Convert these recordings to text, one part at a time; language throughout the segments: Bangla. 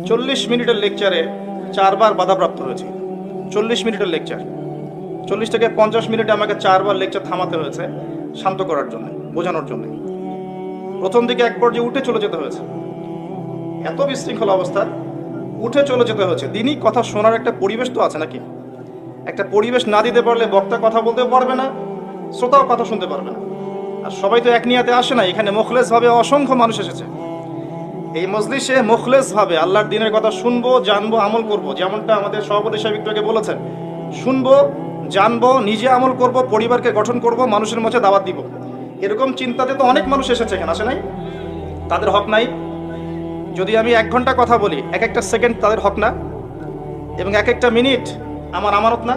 40 মিনিটের লেকচারে 4বার বাধাপ্রাপ্ত হয়েছি। 40 মিনিটের লেকচার, 40 থেকে 50 মিনিটে আমাকে 4বার লেকচার থামাতে হয়েছে শান্ত করার জন্য, বোঝানোর জন্য। প্রথম দিকে এক পর্যায়ে উঠে চলে যেতে হয়েছে, এত বিশৃঙ্খল অবস্থা, উঠে চলে যেতে হয়েছে। দিনই কথা শোনার একটা পরিবেশ তো আছে নাকি? একটা পরিবেশ না দিতে পারলে বক্তা কথা বলতেও পারবে না, শ্রোতাও কথা শুনতে পারবে না। আর সবাই তো এক নিয়াতে আসে না, এখানে মুখলেস ভাবে অসংখ্য মানুষ এসেছে। এই মজলিসে মুখলেস ভাবে আল্লাহর দ্বীনের কথা শুনবো, জানবো, আমল করব, যেমনটা আমাদের সভাপতি সাহেব একটু আগে বলেছেন। শুনবো, জানবো, নিজে আমল করব, পরিবারকে গঠন করব, মানুষের মধ্যে দাওয়াত দিব। এরকম চিন্তাতে তো অনেক মানুষ এসেছে, এখানে আসে নাই? তাদের হক নাই? যদি আমি 1 ঘন্টা কথা বলি, এক একটা সেকেন্ড তাদের হক না? এবং এক একটা মিনিট আমার আমানত না?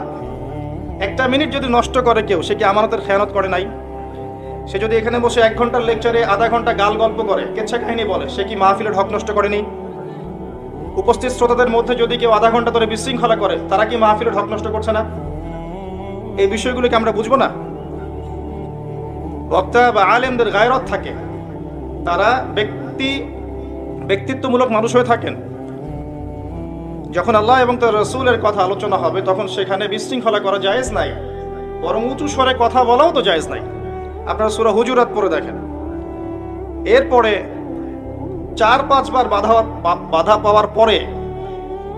একটা মিনিট যদি নষ্ট করে কেউ, সে কি আমানতের খেয়ানত করে নাই? সে যদি এখানে বসে 1 ঘন্টার লেকচারে আধা ঘন্টা গাল গল্প করে, কেচ্ছা কাহিনী বলে, সে কি মাহফিলের হক নষ্ট করেনি? উপস্থিত শ্রোতাদের মধ্যে যদি কেউ আধা ঘন্টা ধরে বিশৃঙ্খলা করে, তারা কি মাহফিলের হক নষ্ট করছে না? এই বিষয়গুলোকে আমরা বুঝবো না? বক্তা বা আলেমদের গায়রত থাকে, তারা ব্যক্তিত্বমূলক মানুষ হয়ে থাকেন। যখন আল্লাহ এবং তার রাসূলের কথা আলোচনা হবে, তখন সেখানে বিশৃঙ্খলা করা জায়েজ নাই, বরং উঁচু স্বরে কথা বলাও তো জায়েজ নাই। আপনারা সূরা হুজুরাত পড়ে দেখেন। এরপরে 4-5 বার বাধা পাওয়ার পরে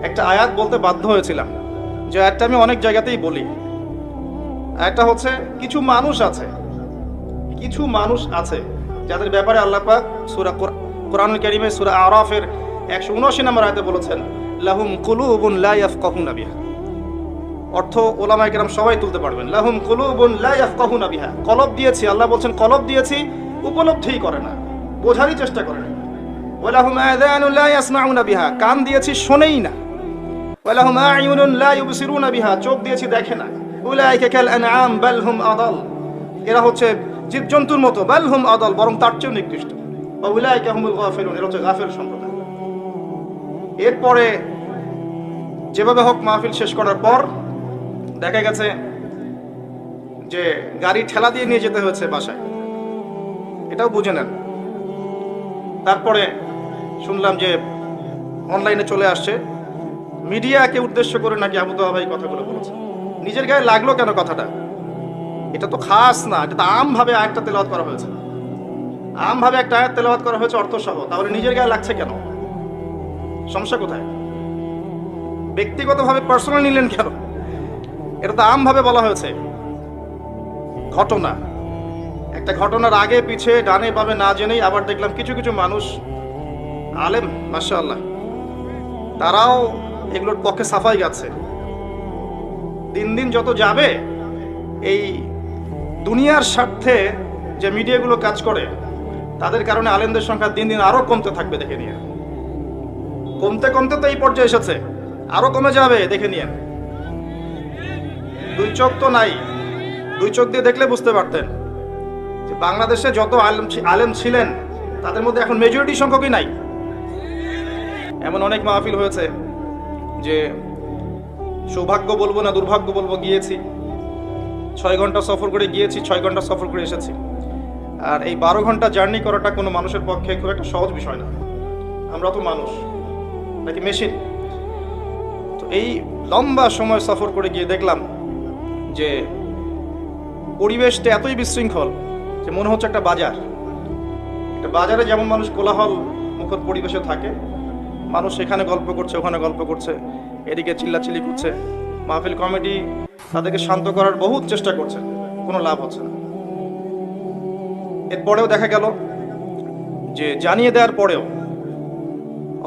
একটা আয়াত বলতে বাধ্য হয়েছিলাম, যে আয়াতটা আমি অনেক জায়গাতেই বলি। আয়াতটা হচ্ছে, কিছু মানুষ আছে যাদের ব্যাপারে আল্লাহ পাক সূরা কোরআনুল কারীমে সূরা আরাফের 179 নম্বর আয়াতে বলেছেন, লাহুম কুলুবুন লা ইয়াফকাহুনা বিহা। অর্থ ওলামায়ে কেরাম সবাই তুলতে পারবেন। লাহুম কুলুবুন লা ইয়াফকাহুনা বিহা, কলব দিয়েছি, আল্লাহ বলছেন কলব দিয়েছি, উপলব্ধিই করে না, বোঝারই চেষ্টা করে না। ওয়ালাহুম আযানুন লা ইয়াসমাউনা বিহা, কান দিয়েছি, শোনেই না। ওয়ালাহুম আ'য়ুনুন লা ইউবসিরুনা বিহা, চোখ দিয়েছি, দেখে না। উলাইকা কাল আনআম বাল হুম আদাল, এরা হচ্ছে জীবজন্তুর মতো, বাল হুম আদাল, বরং তার চেয়েও নিকৃষ্ট। ওয়া উলাইকা হুমুল গাফিলুন, এরা হচ্ছে গাফিল সম্প্রদায়। এরপরে যেভাবে হোক মাহফিল শেষ করার পর দেখা গেছে যে গাড়ি ঠেলা দিয়ে নিয়ে যেতে হয়েছে বাসায়, এটাও বুঝে নেন। তারপরে শুনলাম যে অনলাইনে চলে আসছে, মিডিয়াকে উদ্দেশ্য করে নাকি আবু তাওবা ভাই কথাগুলো বলেছে। নিজের গায়ে লাগলো কেন কথাটা? এটা তো খাস না, এটা তো আমভাবে আয়াতটা তেলাওয়াত করা হয়েছে, আমভাবে একটা আয়াত তেলাওয়াত করা হয়েছে অর্থসহ, তাহলে নিজের গায়ে লাগছে কেন? সমস্যা কোথায়? ব্যক্তিগতভাবে পার্সোনাল নিলেন কেন? এটা তো আমভাবে বলা হয়েছে। ঘটনা, একটা ঘটনার আগে পিছে ডানে বামে না জেনেই আবার দেখলাম কিছু কিছু মানুষ আলেম, মাশাআল্লাহ, তারাও এগুলোর পক্ষে সাফাই গাচ্ছে। দিন দিন যত যাবে, এই দুনিয়ার স্বার্থে যে মিডিয়াগুলো কাজ করে, তাদের কারণে আলেমদের সংখ্যা দিন দিন আরো কমতে থাকবে, দেখে নিয়ে। কমতে কমতে তো এই পর্যায়ে এসেছে, আরো কমে যাবে, দেখে নিয়ে। 2 চোখ তো নাই, 2 চোখ দিয়ে দেখলে বুঝতে পারতেন যে বাংলাদেশে যত আলেম ছিলেন, তাদের মধ্যে এখন মেজরিটি সংখ্যকই নাই। এমন অনেক মাহফিল হয়েছে যে সৌভাগ্য বলবো না দুর্ভাগ্য বলবো, গিয়েছি 6 ঘন্টা সফর করে গিয়েছি, 6 ঘন্টা সফর করে এসেছি। আর এই 12 ঘন্টা জার্নি করাটা কোনো মানুষের পক্ষে খুব একটা সহজ বিষয় না। আমরা তো মানুষ নাকি মেশিন? তো এই লম্বা সময় সফর করে গিয়ে দেখলাম যে পরিবেশটা এতই বিশৃঙ্খল যে মনে হচ্ছে একটা বাজার। একটা বাজারে যেমন মানুষ কোলাহল মুখর পরিবেশে থাকে, মানুষ এখানে গল্প করছে, ওখানে গল্প করছে, এদিকে চিল্লাচিল্লি করছে। মাহফিল কমিটি তাদেরকে শান্ত করার বহুত চেষ্টা করছে, কোনো লাভ হচ্ছে না। এরপরেও দেখা গেল যে জানিয়ে দেওয়ার পরেও,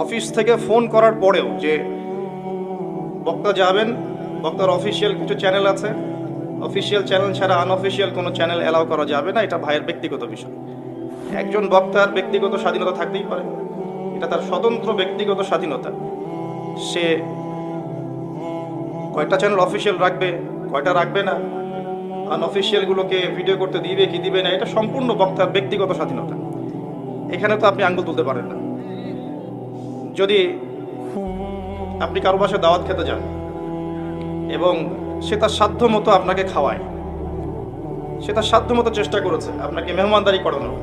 অফিস থেকে ফোন করার পরেও, যে বক্তা যাবেন, বক্তার অফিসিয়াল কিছু চ্যানেল আছে, অফিসিয়াল চ্যানেল ছাড়া আনঅফিসিয়াল কোনো চ্যানেল অ্যালাউ করা যাবে না, এটা ভাইয়ের ব্যক্তিগত বিষয়। একজন বক্তার ব্যক্তিগত স্বাধীনতা থাকতেই পারে, এটা তার স্বতন্ত্র ব্যক্তিগত স্বাধীনতা। সে কয়টা চ্যানেল অফিসিয়াল রাখবে, কয়টা রাখবে না, আনঅফিসিয়ালগুলোকে ভিডিও করতে দিবে কি দিবে না, এটা সম্পূর্ণ বক্তার ব্যক্তিগত স্বাধীনতা। এখানে তো আপনি আঙ্গুল তুলতে পারেন না। যদি আপনি কারো বাসায় দাওয়াত খেতে যান এবং সে তার সাধ্য মতো আপনাকে খাওয়ায়, সে তার সাধ্য মতো চেষ্টা করেছে আপনাকে মেহমানদারি করানোর,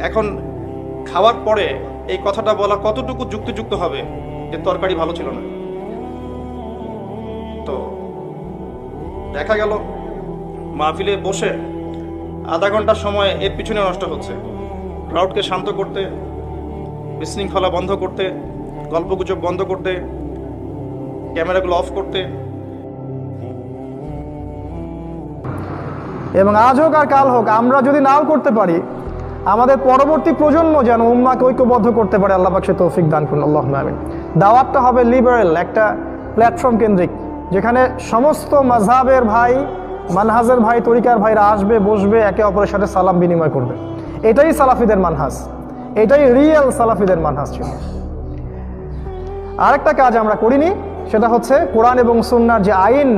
এখন খাওয়ার পরে এই কথাটা বলা কতটুকু যুক্তিযুক্ত হবে যে তরকারি ভালো ছিল না? তো দেখা গেল মাহফিলে বসে আধা ঘন্টার সময় এর পিছনে নষ্ট হচ্ছে, ক্রাউডকে শান্ত করতে, বিশৃঙ্খলা বন্ধ করতে, গল্পগুজব বন্ধ করতে, ক্যামেরাগুলো অফ করতে। এবং আজ হোক আর কাল হোক আমরা যদি নাও করতে পারি, আমাদের পরবর্তী প্রজন্ম যেন উম্মাকে ঐক্যবদ্ধ করতে পারে, আল্লাহ পাক সে তৌফিক দান করুন, আল্লাহুম্মা আমিন। দাওয়াতটা হবে লিবারেল, একটা প্ল্যাটফর্ম কেন্দ্রিক, যেখানে সমস্ত মাযহাবের ভাই, মানহাজের ভাই, তরিকার ভাইরা আসবে, বসবে, একে অপরের সাথে সালাম বিনিময় করবে। এটাই সালাফিদের মানহাজ, এটাই রিয়েল সালাফিদের মানহাজ ছিল। আরেকটা কাজ আমরা করিনি, সেটা হচ্ছে কোরআন এবং সুন্নাহর যে আইন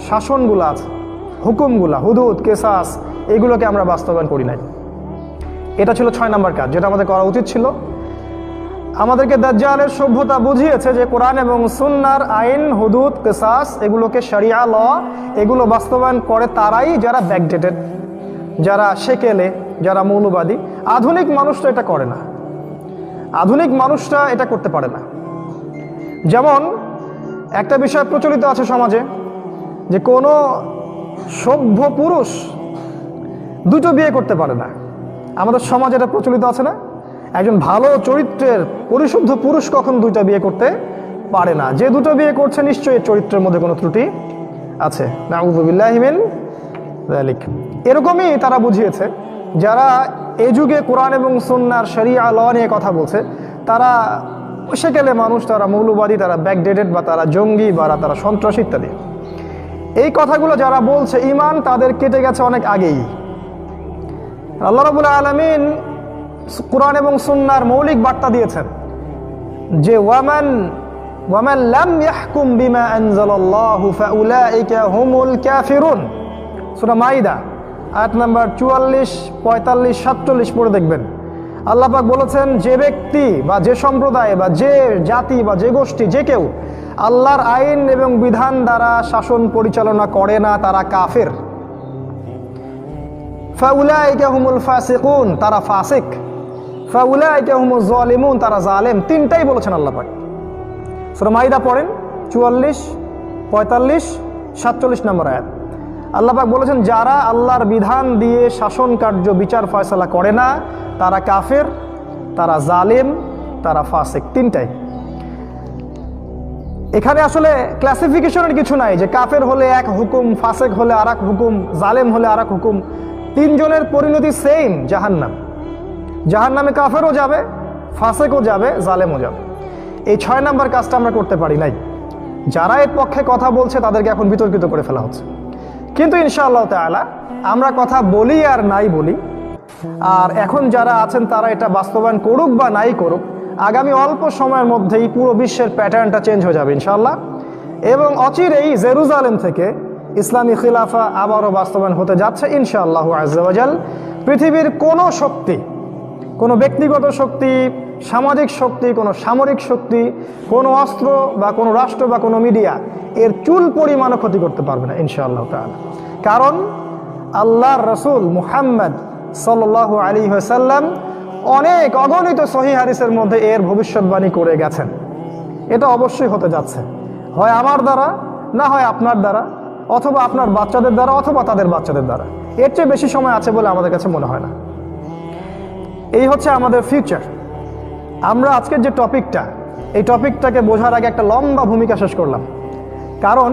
শাসনগুলো আছে, হুকুমগুলা, হুদুদ, কেসাস, এগুলোকে আমরা বাস্তবায়ন করি নাই। এটা ছিল 6 নম্বর কাজ, যেটা আমাদের করা উচিত ছিল। আমাদেরকে দাজ্জালের সভ্যতা বুঝিয়েছে যে কোরআন এবং সুন্নাহর আইন, হুদুদ, কেসাস, এগুলোকে শরিয়া ল, এগুলো বাস্তবায়ন করে তারাই যারা ব্যাকডেটেড, যারা সেকেলে, যারা মৌলবাদী। আধুনিক মানুষটা এটা করে না, আধুনিক মানুষটা এটা করতে পারে না। যেমন একটা বিষয় প্রচলিত আছে সমাজে যে কোনো সভ্য পুরুষ দুটো বিয়ে করতে পারে না। আমাদের সমাজে এটা প্রচলিত আছে না? একজন ভালো চরিত্রের পরিশুদ্ধ পুরুষ কখন 2টা বিয়ে করতে পারে না। যে 2টো বিয়ে করছে নিশ্চয়ই চরিত্রের মধ্যে কোনো ত্রুটি আছে, নাউযু বিল্লাহি মিন যালিক। এরকমই তারা বুঝিয়েছে, যারা এই যুগে কোরআন এবং সুন্নাহর শরিয়া ল নিয়ে কথা বলছে, তারা সেকেলে মানুষ, তারা মৌলবাদী, তারা ব্যাকডেটেড, বা তারা জঙ্গি, বা তারা সন্ত্রাসী ইত্যাদি। এই কথাগুলো যারা বলছে, ঈমান তাদের কেটে গেছে অনেক আগেই। আল্লাহ রাব্বুল আলামিন কোরআন এবং সুন্নাহর মৌলিক বার্তা দিয়েছেন যে ওয়ামান লাম ইয়াহকুম বিমা আনজালাল্লাহু ফাউলাইকা হুমুল কাফিরুন। সূরা মাইদা আয়াত নাম্বার 44, 45, 47 পড়ে দেখবেন। আল্লাহ পাক বলেছেন, যে ব্যক্তি বা যে সম্প্রদায় বা যে জাতি বা যে গোষ্ঠী, যে কেউ আল্লাহর আইন এবং বিধান দ্বারা শাসন পরিচালনা করে না, তারা কাফের। ফাউলাইকা হুমুল ফাসিকুন, তারা ফাসিক। ফাউলাইকা হুমুজ জালিমুন, তারা জালেম। 3টাই বলেছেন আল্লাহ পাক। সূরা মাইদা পড়েন 44, 45, 47 নম্বর আয়াত। আল্লাহ পাক বলেছেন, যারা আল্লাহর বিধান দিয়ে শাসন কার্য, বিচার ফয়সালা করে না, তারা কাফের, তারা জালিম, তারা ফাসিক। 3টাই। এখানে আসলে ক্লাসিফিকেশনের কিছু নাই যে কাফের হলে এক হুকুম, ফাসিক হলে আরেক হুকুম, জালেম হলে আরেক হুকুম। 3 জনের পরিণতি সেম, জাহান্নাম। জাহান্নামে কাফেরও যাবে, ফাসিকও যাবে, জালেমও যাবে। এই 6 নম্বর কাজটা আমরা করতে পারি নাই। যারা এর পক্ষে কথা বলছে তাদেরকে এখন বিতর্কিত করে ফেলা হচ্ছে। কিন্তু ইনশাআল্লাহ তাআলা আমরা কথা বলি আর নাই বলি, আর এখন যারা আছেন তারা এটা বাস্তবায়ন করুক বা নাই করুক, আগামী অল্প সময়ের মধ্যেই পুরো বিশ্বের প্যাটার্নটা চেঞ্জ হয়ে যাবে ইনশাআল্লাহ। এবং অচিরেই জেরুজালেম থেকে ইসলামী খিলাফা আবারও বাস্তবায়ন হতে যাচ্ছে ইনশাআল্লাহু আযজা ওয়া জাল। পৃথিবীর কোনো শক্তি, কোনো ব্যক্তিগত শক্তি, সামাজিক শক্তি, কোনো সামরিক শক্তি, কোনো অস্ত্র বা কোনো রাষ্ট্র বা কোনো মিডিয়া এর চুল পরিমাণও ক্ষতি করতে পারবে না ইনশাআল্লাহ তাআলা। কারণ আল্লাহর রাসূল মুহাম্মদ সাল্লাল্লাহু আলাইহি ওয়াসাল্লাম অনেক অগণিত সহিহ হাদিসের মধ্যে এর ভবিষ্যৎবাণী করে গেছেন। এটা অবশ্যই হতে যাচ্ছে, হয় আমার দ্বারা, না হয় আপনার দ্বারা, অথবা আপনার বাচ্চাদের দ্বারা, অথবা তাদের বাচ্চাদের দ্বারা। এর চেয়ে বেশি সময় আছে বলে আমাদের কাছে মনে হয় না। এই হচ্ছে আমাদের ফিউচার। আমরা আজকের যে টপিকটা, এই টপিকটাকে বোঝার আগে একটা লম্বা ভূমিকা শেষ করলাম। কারণ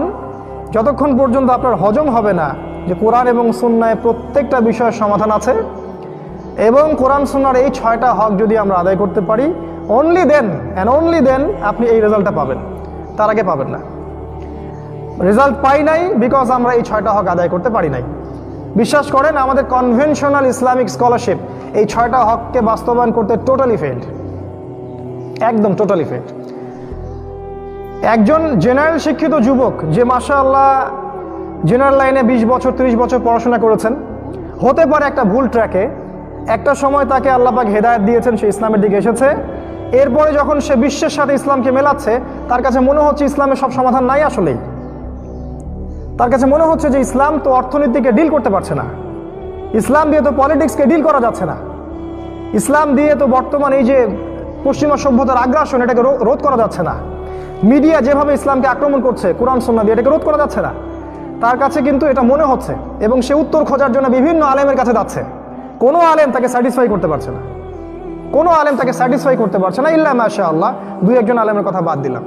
যতক্ষণ পর্যন্ত আপনার হজম হবে না যে কোরআন এবং সুন্নায় প্রত্যেকটা বিষয়ের সমাধান আছে, এবং কোরআন সুন্নাহর এই 6টা হক যদি আমরা আদায় করতে পারি, only then and only then আপনি এই রেজাল্টটা পাবেন, তার আগে পাবেন না। রেজাল্ট পাই নাই বিকজ আমরা এই 6টা হক আদায় করতে পারি নাই। বিশ্বাস করেন, আমাদের কনভেনশনাল ইসলামিক স্কলারশিপ এই 6টা হককে বাস্তবায়ন করতে টোটালি ফেল্ড, একদম টোটালি ফেল্ড। একজন জেনারেল শিক্ষিত যুবক যে মাশাআল্লাহ জেনারেল লাইনে 20 বছর 30 বছর পড়াশোনা করেছেন, হতে পারে একটা ভুল ট্র্যাকে, একটা সময় তাকে আল্লাহ পাক হেদায়েত দিয়েছেন, সে ইসলামের দিকে এসেছে। এরপরে যখন সে বিশ্বের সাথে ইসলামকে মেলাচ্ছে, তার কাছে মনে হচ্ছে ইসলামের সব সমাধান নাই। আসলেই তার কাছে মনে হচ্ছে যে ইসলাম তো অর্থনীতিকে ডিল করতে পারছে না, ইসলাম দিয়ে তো পলিটিক্সকে ডিল করা যাচ্ছে না, ইসলাম দিয়ে তো বর্তমান এই যে পশ্চিমা সভ্যতার আগ্রাসন, এটাকে রোধ করা যাচ্ছে না। মিডিয়া যেভাবে ইসলামকে আক্রমণ করছে কোরআন সুন্নাহ দিয়ে, এটাকে রোধ করা যাচ্ছে না। তার কাছে কিন্তু এটা মনে হচ্ছে এবং সে উত্তর খোঁজার জন্য বিভিন্ন আলেমের কাছে যাচ্ছে। কোনো আলেম তাকে স্যাটিসফাই করতে পারছে না, কোনো আলেম তাকে স্যাটিসফাই করতে পারছে না, ইল্লা মাশাআল্লাহ দুই একজন আলেমের কথা বাদ দিলাম।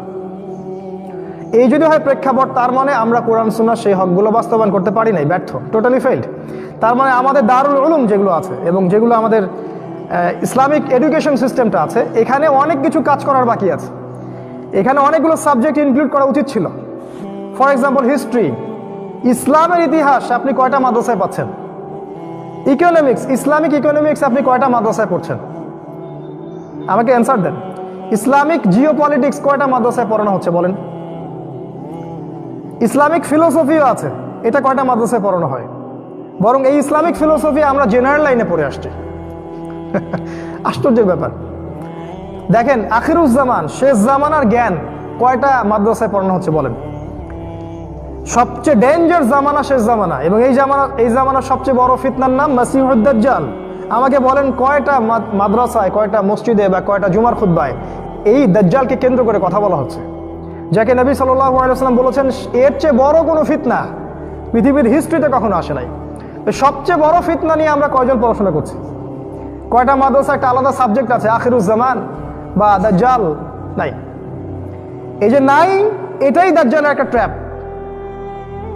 এই যদি হয় প্রেক্ষাপট, তার মানে আমরা কোরআন সুন্নাহর সেই হকগুলো বাস্তবায়ন করতে পারি নাই, ব্যর্থ, টোটালি ফেইল্ড। তার মানে আমাদের দারুল উলুম যেগুলো আছে এবং যেগুলো আমাদের ইসলামিক এডুকেশন সিস্টেমটা আছে, এখানে অনেক কিছু কাজ করার বাকি আছে। এখানে অনেকগুলো সাবজেক্ট ইনক্লুড করা উচিত ছিল। ফর এক্সাম্পল হিস্ট্রি, ইসলামের ইতিহাস আপনি কয়টা মাদ্রাসায় পাচ্ছেন? ইকোনমিক্স, ইসলামিক ইকোনমিক্স আপনি কয়টা মাদ্রাসায় পড়ছেন? আমাকে অ্যান্সার দেন। ইসলামিক জিওপলিটিক্স কয়টা মাদ্রাসায় পড়ানো হচ্ছে বলেন? ইসলামিক ফিলোসফিও আছে, এটা কয়টা মাদ্রাসায় পড়ানো হয়? বরং এই ইসলামিক ফিলোসফি আমরা জেনারেল লাইনে পড়ে আসছি। আশ্চর্যের ব্যাপার। দেখেন আখিরুজ্জামান, শেষ জামানার জ্ঞান কয়টা মাদ্রাসায় পড়ানো হচ্ছে বলেন? সবচেয়ে ডেঞ্জার জামানা শেষ জামানা, এবং এই জামানার সবচেয়ে বড় ফিতনার নাম মাসিহুদ দাজ্জাল। আমাকে বলেন কয়টা মাদ্রাসায়, কয়টা মসজিদে বা কয়টা জুমার খুতবায় এই দাজ্জালকে কেন্দ্র করে কথা বলা হচ্ছে, যাকে নবী সাল্লাল্লাহু আলাইহি ওয়াসাল্লাম বলেছেন এর চেয়ে বড় কোনো ফিতনা পৃথিবীর হিস্ট্রিতে কখনো আসে নাই। সবচেয়ে বড় ফিতনা নিয়ে আমরা কয়জন পড়াশোনা করছি? কয়টা মাদ্রাসা একটা আলাদা সাবজেক্ট আছে আখিরুজ্জামান বা দাজ্জাল? নাই। এই যে নাই, এটাই দাজ্জালের একটা ট্র্যাপ।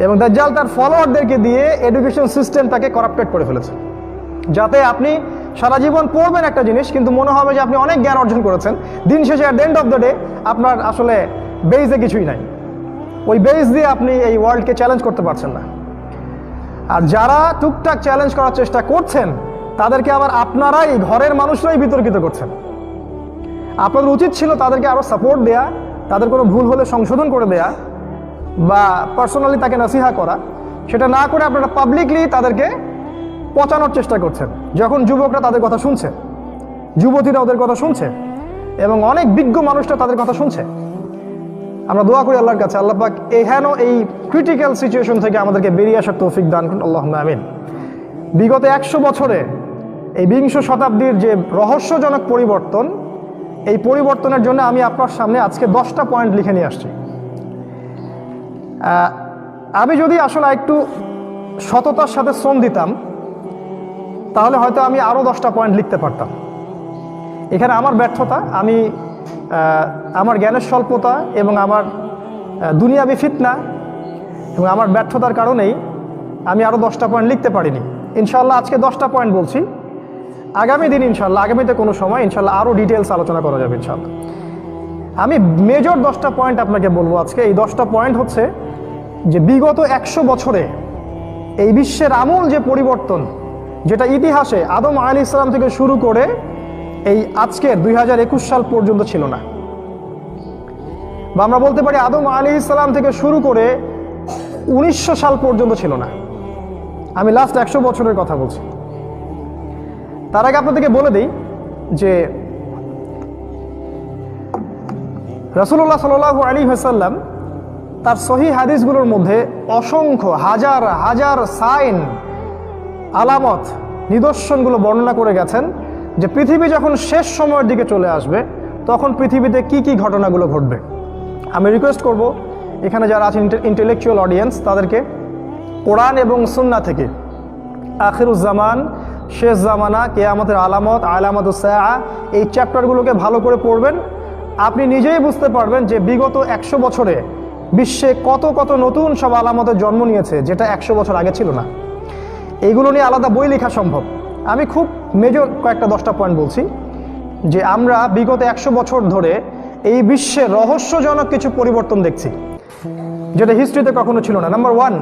এবং দাজ্জাল তার ফলোয়ারদেরকে দিয়ে এডুকেশন সিস্টেমটাকে করাপ্টেড করে ফেলেছে, যাতে আপনি সারা জীবন পড়বেন একটা জিনিস, কিন্তু মনে হবে যে আপনি অনেক জ্ঞান অর্জন করেছেন, দিন শেষে at the end of the day আপনার আসলে বেইজে কিছুই নাই। ওই বেইজ দিয়ে আপনি এই ওয়ার্ল্ডকে চ্যালেঞ্জ করতে পারছেন না। আর যারা টুকটাক চ্যালেঞ্জ করার চেষ্টা করছেন তাদেরকে আবার আপনারাই, ঘরের মানুষরাই বিতর্কিত করছেন। আপনাদের উচিত ছিল তাদেরকে আরও সাপোর্ট দেয়া, তাদের কোনো ভুল হলে সংশোধন করে দেয়া বা পার্সোনালি তাকে নসিহা করা। সেটা না করে আপনারা পাবলিকলি তাদেরকে পচানোর চেষ্টা করছেন, যখন যুবকরা তাদের কথা শুনছে, যুবতীরা ওদের কথা শুনছে এবং অনেক বিজ্ঞ মানুষরা তাদের কথা শুনছে। আমরা দোয়া করি আল্লাহর কাছে, আল্লাহ পাক এই ক্রিটিক্যাল সিচুয়েশন থেকে আমাদেরকে বেরিয়ে আসার তৌফিক দান করুন, আল্লাহুম্মা আমিন। বিগত 100 বছরে এই বিংশ শতাব্দীর যে রহস্যজনক পরিবর্তন, এই পরিবর্তনের জন্য আমি আপনার সামনে আজকে 10টা পয়েন্ট লিখে নিয়ে আসছি। আমি যদি আসলে একটু সততার সাথে শ্রম দিতাম তাহলে হয়তো আমি আরও 10টা পয়েন্ট লিখতে পারতাম। এখানে আমার ব্যর্থতা, আমি আমার জ্ঞানের স্বল্পতা এবং আমার দুনিয়াবি ফিতনা এবং আমার ব্যর্থতার কারণেই আমি আরও 10টা পয়েন্ট লিখতে পারিনি। ইনশাআল্লাহ আজকে 10টা পয়েন্ট বলছি, আগামী দিন ইনশাআল্লাহ, আগামীতে কোনো সময় ইনশাআল্লাহ আরও ডিটেলস আলোচনা করা যাবে ইনশাআল্লাহ। আমি মেজর 10টা পয়েন্ট আপনাকে বলবো আজকে। এই 10টা পয়েন্ট হচ্ছে যে বিগত 100 বছরে এই বিশ্বের আমূল যে পরিবর্তন, যেটা ইতিহাসে আদম আলাইহিস সালাম থেকে শুরু করে এই আজকের 2021 সাল পর্যন্ত ছিল না, বা আমরা বলতে পারি আদম আলাইহিস সালাম থেকে শুরু করে 1900 সাল পর্যন্ত ছিল না। আমি লাস্ট 100 বছরের কথা বলছি। তার আগে আপনাদেরকে বলে দিই যে রাসূলুল্লাহ সাল্লাল্লাহু আলাইহি ওয়াসাল্লাম তার সহিহ হাদিসগুলোর মধ্যে অসংখ্য হাজার হাজার সাইন, আলামত, নিদর্শনগুলো বর্ণনা করে গেছেন যে পৃথিবী যখন শেষ সময়ের দিকে চলে আসবে তখন পৃথিবীতে কি কি ঘটনাগুলো ঘটবে। আমি রিকোয়েস্ট করব এখানে যারা আছেন ইন্টেলেকচুয়াল অডিয়েন্স, তাদেরকে কোরআন এবং সুন্নাহ থেকে আখিরুজ্জামান, শেষ জামানা, কিয়ামতের আলামত, আলামাতুস সাআ, এই চ্যাপ্টারগুলোকে ভালো করে পড়বেন। আপনি নিজেই বুঝতে পারবেন যে বিগত 100 বছরে বিশ্বে কত কত নতুন সব আলামতের জন্ম নিয়েছে, যেটা 100 বছর আগে ছিল না। এইগুলো নিয়ে আলাদা বই লেখা সম্ভব। আমি খুব মেজর কয়েকটা 10টা পয়েন্ট বলছি যে আমরা বিগত 100 বছর ধরে এই বিশ্বের রহস্যজনক কিছু পরিবর্তন দেখছি, যেটা হিস্ট্রিতে কখনো ছিল না। নাম্বার 1,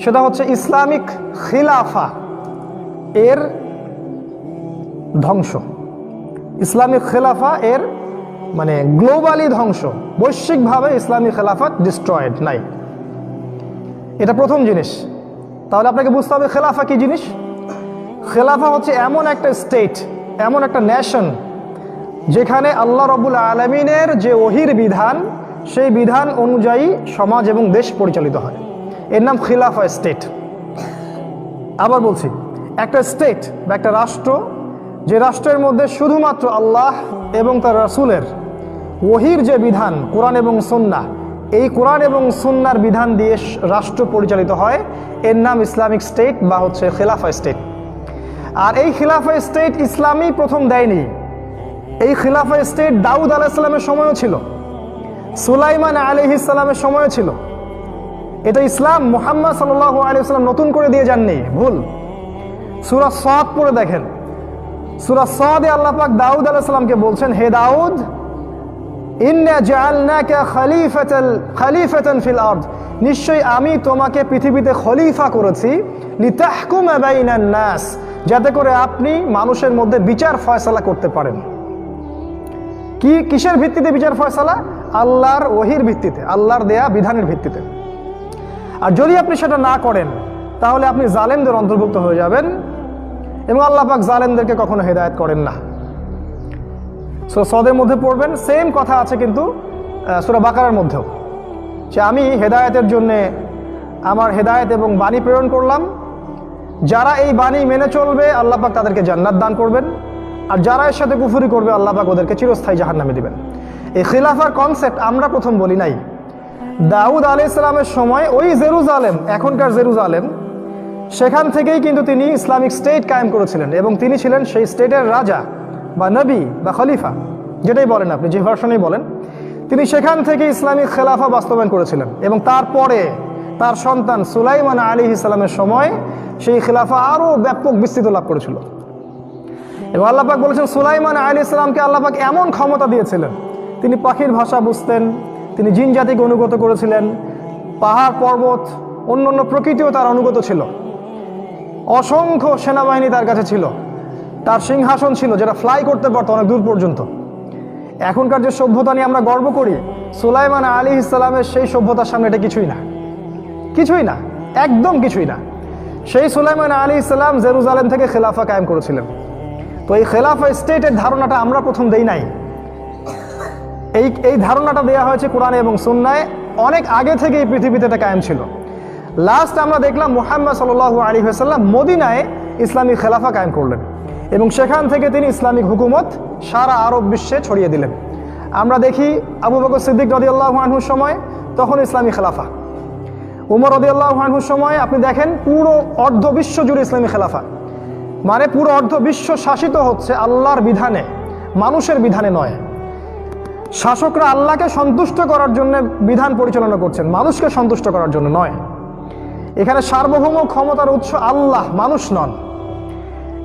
সেটা হচ্ছে ইসলামিক খিলাফা এর ধ্বংস। ইসলামিক খেলাফা এর মানে গ্লোবালি ধ্বংস, বৈশ্বিকভাবে ইসলামিক খেলাফত ডিস্ট্রয়েড নাই। এটা প্রথম জিনিস। তাহলে আপনাকে বুঝতে হবে খেলাফা কি জিনিস। খেলাফা হচ্ছে এমন একটা স্টেট, এমন একটা নেশন যেখানে আল্লাহ রাব্বুল আলামিনের যে ওহির বিধান, সেই বিধান অনুযায়ী সমাজ এবং দেশ পরিচালিত হয়। এর নাম খিলাফা স্টেট। আবার বলছি, একটা স্টেট বা একটা রাষ্ট্র যে রাষ্ট্রের মধ্যে শুধুমাত্র আল্লাহ এবং তার রাসূলের ওহীর যে বিধান কোরআন এবং সুন্নাহ, এই কোরআন এবং সুন্নাহর বিধান দিয়ে রাষ্ট্র পরিচালিত হয়, এর নাম ইসলামিক স্টেট বা হচ্ছে খেলাফা স্টেট। আর এই খেলাফা স্টেট ইসলামই প্রথম দেয়নি। এই খেলাফা স্টেট দাউদ আলাইহিস সালামের সময়ও ছিল, সুলাইমান আলাইহিস সালামের সময়ও ছিল। এটা ইসলাম মুহাম্মদ সাল্লাল্লাহু আলাইহি ওয়াসাল্লাম নতুন করে দিয়ে যাননি, ভুল। সূরা সাদ পড়ে দেখেন, সূরা সাদে আল্লাহ পাক দাউদ আলাইহিস সালামকে বলছেন, হে দাউদ, ইন্না জাআলনাকা খলিফাতান ফিল আরদ, নিশ্চয়ই আমি তোমাকে পৃথিবীতে খলিফা করেছি, লিতাহকুমা বাইনান নাস, যাতে করে আপনি মানুষের মধ্যে বিচার ফয়সালা করতে পারেন। কিসের ভিত্তিতে বিচার ফয়সালা? আল্লাহর ওহীর ভিত্তিতে, আল্লাহর দেয়া বিধানের ভিত্তিতে। আর যদি আপনি সেটা না করেন তাহলে আপনি জালেমদের অন্তর্ভুক্ত হয়ে যাবেন, এবং আল্লাহ পাক জালেমদেরকে কখনো হেদায়েত করেন না। সূরা সাদের মধ্যে পড়বেন, সেম কথা আছে কিন্তু সূরা বাকারার মধ্যেও, যে আমি হেদায়েতের জন্যে আমার হেদায়েত এবং বাণী প্রেরণ করলাম, যারা এই বাণী মেনে চলবে আল্লাহ পাক তাদেরকে জান্নাত দান করবেন, আর যারা এর সাথে কুফরি করবে আল্লাহ পাক ওদেরকে চিরস্থায়ী জাহান্নামে দিবেন। এই খিলাফার কনসেপ্ট আমরা প্রথম বলি নাই। দাউদ আলাইহিস সালামের সময় ওই জেরুজালেম, এখনকার জেরুজালেম, সেখান থেকেই কিন্তু তিনি ইসলামিক স্টেট কায়েম করেছিলেন, এবং তিনি ছিলেন সেই স্টেটের রাজা বা নবী বা খলিফা, যেটাই বলেন আপনি, যে ভার্সনেই বলেন। তিনি সেখান থেকে ইসলামিক খেলাফা বাস্তবায়ন করেছিলেন, এবং তারপরে তার সন্তান সুলাইমান আলাইহিস সালামের সময় সেই খেলাফা আরও ব্যাপক বিস্তৃত লাভ করেছিল। এবং আল্লাহ পাক বলেছেন, সুলাইমান আলাইহিস সালামকে আল্লাহ পাক এমন ক্ষমতা দিয়েছিলেন, তিনি পাখির ভাষা বুঝতেন, তিনি জিন জাতিকে অনুগত করেছিলেন, পাহাড় পর্বত অন্য প্রকৃতিও তার অনুগত ছিল, অসংখ্য সেনাবাহিনী তার কাছে ছিল, তার সিংহাসন ছিল যেটা ফ্লাই করতে পারতো অনেক দূর পর্যন্ত। এখনকার যে সভ্যতা নিয়ে আমরা গর্ব করি, সুলাইমান আলাইহিস সালামের সেই সভ্যতার সামনে এটা কিছুই না, কিছুই না, একদম কিছুই না। সেই সুলাইমান আলাইহিস সালাম জেরুজালেম থেকে খেলাফা কায়েম করেছিলেন। তো এই খেলাফা স্টেটের ধারণাটা আমরা প্রথম দেই নাই, এই ধারণাটা দেওয়া হয়েছে কোরআনে এবং সুন্নায়, অনেক আগে থেকে এই পৃথিবীতে এটা কায়েম ছিল। লাস্ট আমরা দেখলাম মুহাম্মদ সাল্লাল্লাহু আলাইহি ওয়াসাল্লাম মদিনায় ইসলামিক খেলাফা কায়েম করলেন, এবং সেখান থেকে তিনি ইসলামিক হুকুমত সারা আরব বিশ্বে ছড়িয়ে দিলেন। আমরা দেখি আবু বকর সিদ্দিক রাদিয়াল্লাহু আনহুর সময় তখন ইসলামী খেলাফা, উমর রাদিয়াল্লাহু আনহুর সময় আপনি দেখেন পুরো অর্ধ বিশ্ব জুড়ে ইসলামী খেলাফা, মানে পুরো অর্ধ বিশ্ব শাসিত হচ্ছে আল্লাহর বিধানে, মানুষের বিধানে নয়। শাসকরা আল্লাহকে সন্তুষ্ট করার জন্য বিধান পরিচালনা করছেন, মানুষকে সন্তুষ্ট করার জন্য নয়। এখানে সার্বভৌম ক্ষমতার উৎস আল্লাহ, মানুষ নন।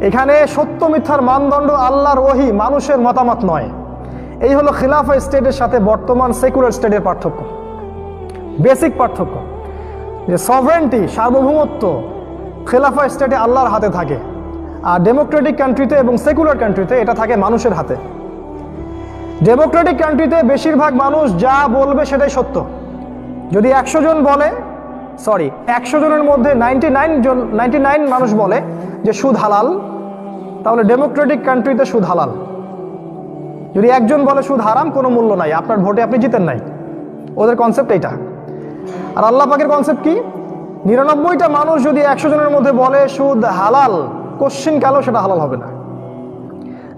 এখানে সত্য মিথ্যার মানদণ্ড আল্লাহর ওহী, মানুষের মতামত নয়। এই হলো খিলাফা স্টেটের সাথে বর্তমান সেকুলার স্টেটের পার্থক্য, বেসিক পার্থক্য। যে সভরেন্টি, সার্বভৌমত্ব খিলাফা স্টেটে আল্লাহর হাতে থাকে, আর ডেমোক্রেটিক কান্ট্রিতে এবং সেকুলার কান্ট্রিতে এটা থাকে মানুষের হাতে। ডেমোক্রেটিক কান্ট্রিতে বেশিরভাগ মানুষ যা বলবে সেটাই সত্য। যদি 100 জন বলে, 100 জনের মধ্যে 99 মানুষ বলে যে সুদ হালাল, তাহলে ডেমোক্রেটিক কান্ট্রিতে সুদ হালাল। যদি একজন বলে সুদ হারাম, কোনো মূল্য নাই, আপনার ভোটে আপনি জিতেন নাই। ওদের কনসেপ্ট এইটা। আর আল্লাহ পাকের কনসেপ্ট কি? 99টা মানুষ যদি 100 জনের মধ্যে বলে সুদ হালাল, কোশ্চিন কালেও সেটা হালাল হবে না।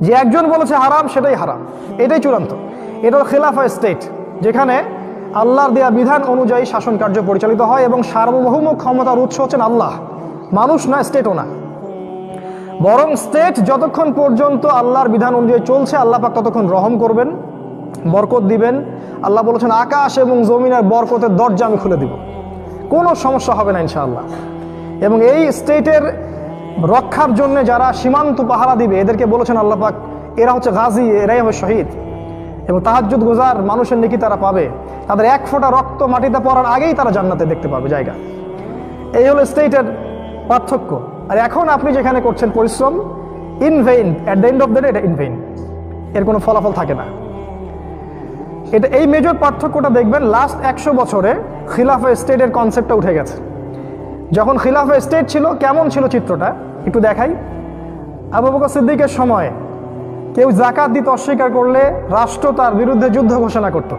যে একজন বলেছে হারাম, সেটাই হারাম, এটাই চূড়ান্ত। এটা খেলাফা স্টেট, যেখানে আল্লাহর দেয়া বিধান অনুযায়ী শাসন কার্য পরিচালিত হয়, এবং সার্বভৌম ক্ষমতার উৎস হচ্ছেন আল্লাহ, মানুষ না, স্টেটও না। বরং স্টেট যতক্ষণ পর্যন্ত আল্লাহর বিধান অনুযায়ী চলছে, আল্লাহ পাক ততক্ষণ রহম করবেন, বরকত দিবেন। আল্লাহ বলেছেন, আকাশ এবং জমিনের বরকতের দরজা আমি খুলে দিব, কোনো সমস্যা হবে না ইনশাআল্লাহ। এবং এই স্টেটের রক্ষার জন্য যারা সীমান্ত পাহারা দিবে, এদেরকে বলেছেন আল্লাহ পাক, এরা হচ্ছে গাজী, এরাই হবে শহীদ, এবং তাহাজ্জুদ গুজার মানুষের নেকি তারা পাবে। তাদের এক ফোঁটা রক্ত মাটিতে পড়ার আগেই তারা জান্নাতে দেখতে পাবে জায়গা। এই হলো স্টেটের পার্থক্য। আর এখন আপনি যেখানে করছেন পরিশ্রম, in vein, at the end of the day এটা ইন ভেইন, এর কোনো ফলাফল থাকে না। এটা এই মেজর পার্থক্যটা দেখবেন লাস্ট 100 বছরে খিলাফা স্টেটের কনসেপ্টটা উঠে গেছে। যখন খিলাফা স্টেট ছিল, কেমন ছিল চিত্রটা একটু দেখাই। আবু বকর সিদ্দিকের সময় কেউ যাকাত দিতে অস্বীকার করলে রাষ্ট্র তার বিরুদ্ধে যুদ্ধ ঘোষণা করত,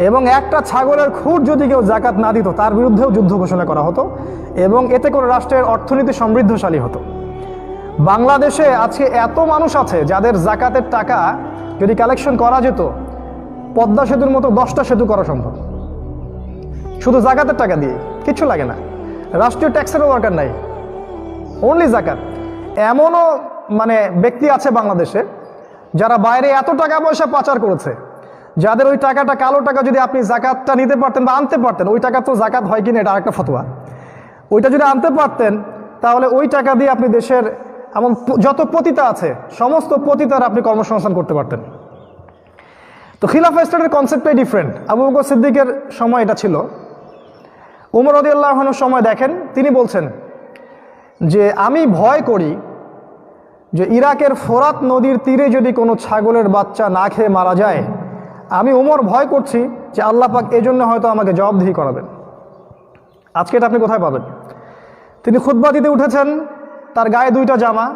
এবং একটা ছাগলের খুঁট যদি কেউ যাকাত না দিত, তার বিরুদ্ধেও যুদ্ধ ঘোষণা করা হতো, এবং এতে করে রাষ্ট্রের অর্থনীতি সমৃদ্ধশালী হতো। বাংলাদেশে আজকে এত মানুষ আছে যাদের জাকাতের টাকা যদি কালেকশন করা যেত, পদ্মা সেতুর মতো 10টা সেতু করা সম্ভব, শুধু জাকাতের টাকা দিয়ে। কিচ্ছু লাগে না, রাষ্ট্রীয় ট্যাক্সেরও দরকার নাই, অনলি জাকাত। এমনও ব্যক্তি আছে বাংলাদেশে যারা বাইরে এত টাকা পয়সা পাচার করেছে, যাদের ওই টাকাটা, কালো টাকা, যদি আপনি জাকাতটা নিতে পারতেন বা আনতে পারতেন, ওই টাকা তো জাকাত হয় কিনা এটা আরেকটা ফতোয়া, ওইটা যদি আনতে পারতেন তাহলে ওই টাকা দিয়ে আপনি দেশের এমন যত পতিতা আছে সমস্ত পতিতার আপনি কর্মসংস্থান করতে পারতেন। তো খিলাফা স্টেটের কনসেপ্টটাই ডিফারেন্ট। আবু বকর সিদ্দিকের সময় এটা ছিল। উমর রাদিয়াল্লাহু আনহুর সময় দেখেন, তিনি বলছেন যে আমি ভয় করি যে ইরাকের ফোরাত নদীর তীরে যদি কোনো ছাগলের বাচ্চা না খেয়ে মারা যায়, আমি উমর ভয় করছি যে আল্লাহ পাক এজন্য হয়তো আমাকে জবাবদিহি করাবেন। আজকে এটা আপনি কোথায় পাবেন? তিনি খুতবা দিতে উঠেছেন, তার গায়ে 2টা জামা,